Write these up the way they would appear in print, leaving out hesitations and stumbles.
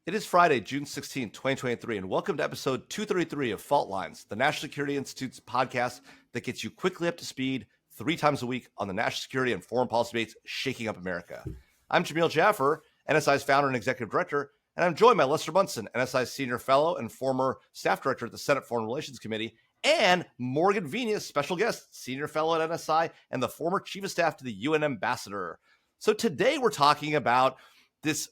It is Friday, June 16th, 2023, and welcome to episode 233 of Fault Lines, the National Security Institute's podcast that gets you quickly up to speed 3 times a week on the national security and foreign policy debates shaking up America. I'm Jamil Jaffer, NSI's founder and executive director, and I'm joined by Lester Munson, NSI's senior fellow and former staff director at the Senate Foreign Relations Committee, and Morgan Venus, special guest, senior fellow at NSI, and the former chief of staff to the UN ambassador. So today we're talking about this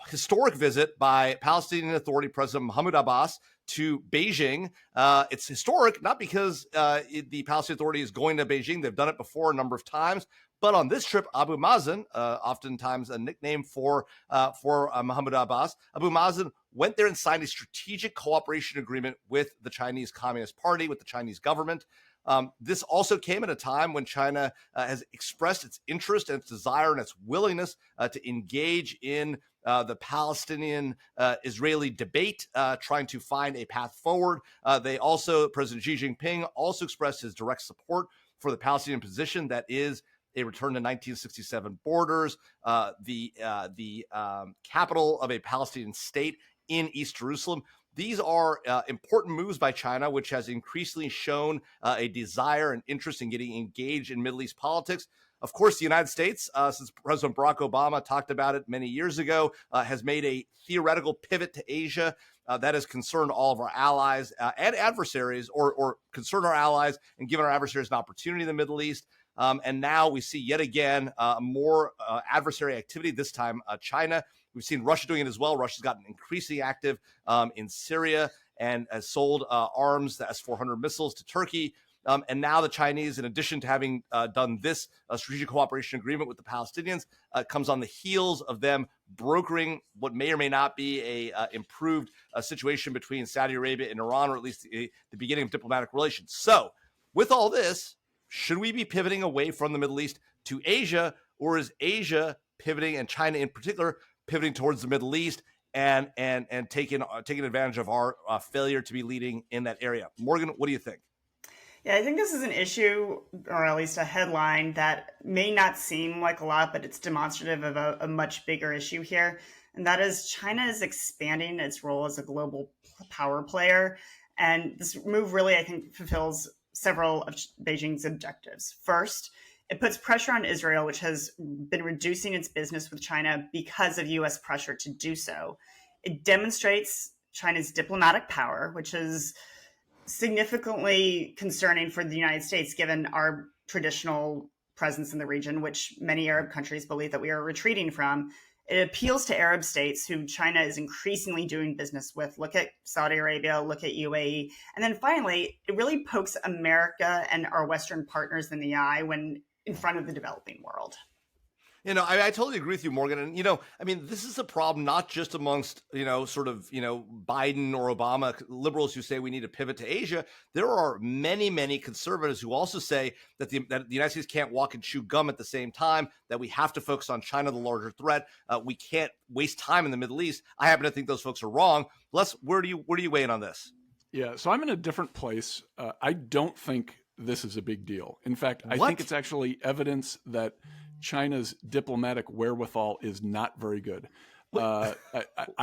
historic visit by Palestinian Authority President Mahmoud Abbas to Beijing. It's historic, not because the Palestinian Authority is going to Beijing. They've done it before a number of times. But on this trip, Abu Mazen, oftentimes a nickname for Mahmoud Abbas, Abu Mazen went there and signed a strategic cooperation agreement with the Chinese Communist Party, with the Chinese government. This also came at a time when China has expressed its interest and its desire and its willingness to engage in the Palestinian Israeli debate, trying to find a path forward. President Xi Jinping also expressed his direct support for the Palestinian position, that is a return to 1967 borders, the capital of a Palestinian state in East Jerusalem. These are important moves by China, which has increasingly shown a desire and interest in getting engaged in Middle East politics. Of course, the United States, since President Barack Obama talked about it many years ago, has made a theoretical pivot to Asia that has concerned all of our allies and adversaries, or concerned our allies and given our adversaries an opportunity in the Middle East. And now we see yet again more adversary activity, this time China. We've seen Russia doing it as well. Russia's gotten increasingly active in Syria and has sold arms, the S-400 missiles, to Turkey. And now the Chinese, in addition to having done this strategic cooperation agreement with the Palestinians, comes on the heels of them brokering what may or may not be a improved situation between Saudi Arabia and Iran, or at least the beginning of diplomatic relations. So with all this, should we be pivoting away from the Middle East to Asia, or is Asia pivoting, and China in particular, pivoting towards the Middle East and taking advantage of our failure to be leading in that area? Morgan, what do you think? Yeah, I think this is an issue, or at least a headline, that may not seem like a lot, but it's demonstrative of a much bigger issue here. And that is China is expanding its role as a global power player. And this move really, I think, fulfills several of Beijing's objectives. First, it puts pressure on Israel, which has been reducing its business with China because of U.S. pressure to do so. It demonstrates China's diplomatic power, which is significantly concerning for the United States, given our traditional presence in the region, which many Arab countries believe that we are retreating from. It appeals to Arab states who China is increasingly doing business with. Look at Saudi Arabia, look at UAE. And then finally, it really pokes America and our Western partners in the eye when in front of the developing world. I totally agree with you, Morgan. And, this is a problem not just amongst, Biden or Obama liberals who say we need to pivot to Asia. There are many, many conservatives who also say that the United States can't walk and chew gum at the same time, that we have to focus on China, the larger threat. We can't waste time in the Middle East. I happen to think those folks are wrong. Les, where do you weigh in on this? Yeah, so I'm in a different place. I don't think this is a big deal. In fact, I think it's actually evidence that China's diplomatic wherewithal is not very good. I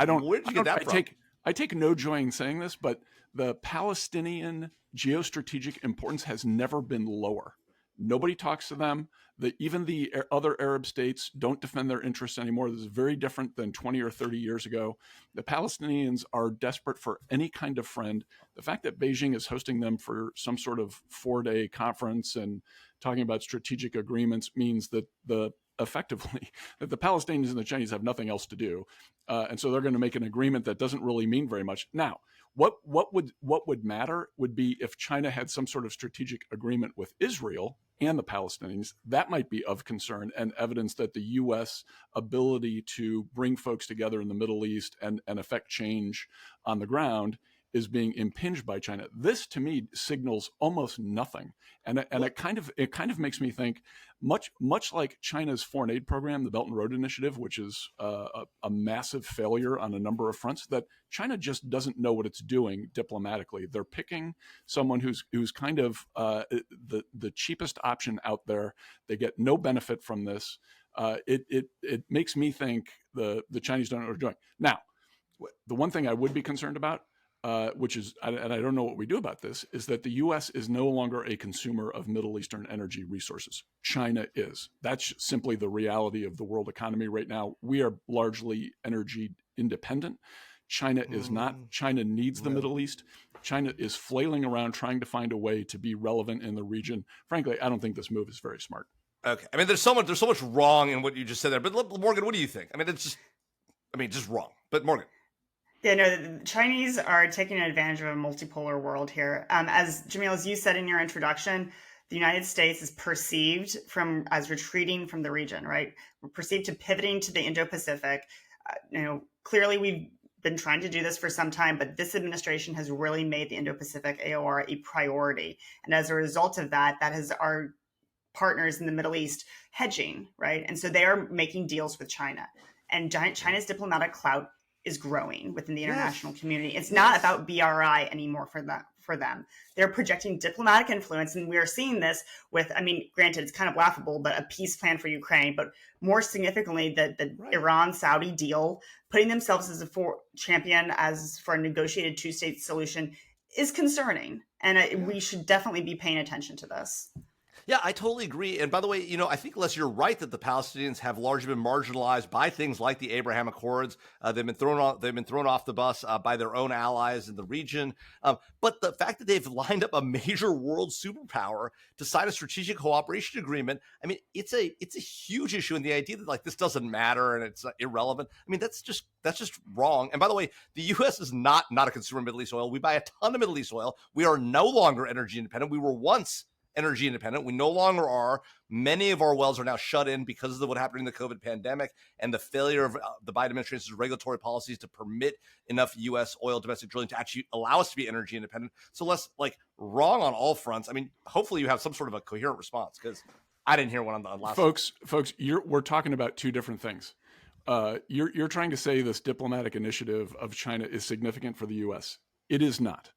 don't. Where did you get that from? I take no joy in saying this, but the Palestinian geostrategic importance has never been lower. Nobody talks to them. Even the other Arab states don't defend their interests anymore. This is very different than 20 or 30 years ago. The Palestinians are desperate for any kind of friend. The fact that Beijing is hosting them for some sort of 4-day conference and talking about strategic agreements means that effectively that the Palestinians and the Chinese have nothing else to do, and so they're going to make an agreement that doesn't really mean very much. Now, what would matter would be if China had some sort of strategic agreement with Israel and the Palestinians. That might be of concern and evidence that the U.S. ability to bring folks together in the Middle East and affect change on the ground is being impinged by China. This, to me, signals almost nothing, and it kind of makes me think much like China's foreign aid program, the Belt and Road Initiative, which is a massive failure on a number of fronts. That China just doesn't know what it's doing diplomatically. They're picking someone who's kind of the cheapest option out there. They get no benefit from this. It makes me think the Chinese don't know what they're doing. Now, The one thing I would be concerned about, which is, and I don't know what we do about this, is that the U.S. is no longer a consumer of Middle Eastern energy resources. China is. That's simply the reality of the world economy right now. We are largely energy independent. China is not. China needs the Middle East. China is flailing around trying to find a way to be relevant in the region. Frankly, I don't think this move is very smart. Okay. I mean, there's so much wrong in what you just said there. But Morgan, what do you think? I mean, just wrong. But Morgan. Yeah, no, the Chinese are taking advantage of a multipolar world here. As Jamil, as you said in your introduction, the United States is perceived as retreating from the region, right? We're perceived to pivoting to the Indo-Pacific. Clearly we've been trying to do this for some time, but this administration has really made the Indo-Pacific AOR a priority. And as a result of that has our partners in the Middle East hedging, right? And so they are making deals with China. And China's diplomatic clout is growing within the international community. It's not about BRI anymore for them. They're projecting diplomatic influence, and we are seeing this with, I mean, granted, it's kind of laughable, but a peace plan for Ukraine, but more significantly, the Iran-Saudi deal, putting themselves as a champion as for a negotiated two-state solution is concerning. And we should definitely be paying attention to this. Yeah, I totally agree. And by the way, I think, Les, you're right that the Palestinians have largely been marginalized by things like the Abraham Accords. They've been thrown off the bus by their own allies in the region. But the fact that they've lined up a major world superpower to sign a strategic cooperation agreement, I mean, it's a huge issue. And the idea that this doesn't matter and it's irrelevant, I mean, that's just wrong. And by the way, the U.S. is not a consumer of Middle East oil. We buy a ton of Middle East oil. We are no longer energy independent. We were once energy independent. We no longer are. Many of our wells are now shut in because of what happened in the COVID pandemic and the failure of the Biden administration's regulatory policies to permit enough U.S. oil domestic drilling to actually allow us to be energy independent. So less wrong on all fronts. I mean, hopefully you have some sort of a coherent response, because I didn't hear one on the last. Folks, we're talking about two different things. You're trying to say this diplomatic initiative of China is significant for the U.S. It is not.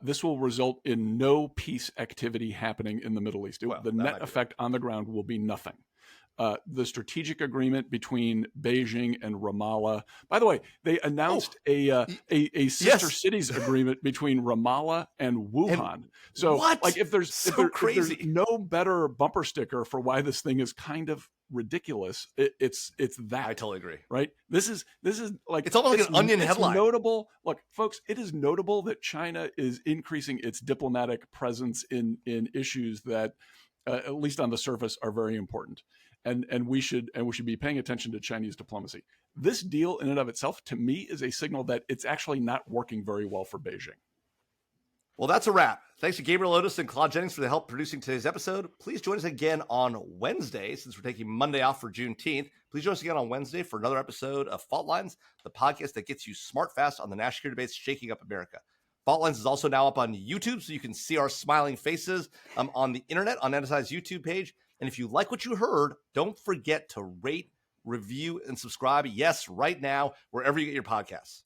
This will result in no peace activity happening in the Middle East. The net effect on the ground will be nothing. The strategic agreement between Beijing and Ramallah. By the way, they announced a sister cities agreement between Ramallah and Wuhan. If there's no better bumper sticker for why this thing is kind of ridiculous, it's that. I totally agree. Right? This is like it's almost like an Onion headline. Notable. Look, folks, it is notable that China is increasing its diplomatic presence in issues that, at least on the surface, are very important. And we should be paying attention to Chinese diplomacy. This deal in and of itself, to me, is a signal that it's actually not working very well for Beijing. Well, that's a wrap. Thanks to Gabriel Otis and Claude Jennings for the help producing today's episode. Please join us again on Wednesday, since we're taking Monday off for Juneteenth. Please join us again on Wednesday for another episode of Fault Lines, the podcast that gets you smart fast on the national security debates shaking up America. Fault Lines is also now up on YouTube, so you can see our smiling faces on the internet on NSI's YouTube page. And if you like what you heard, don't forget to rate, review, and subscribe. Yes, right now, wherever you get your podcasts.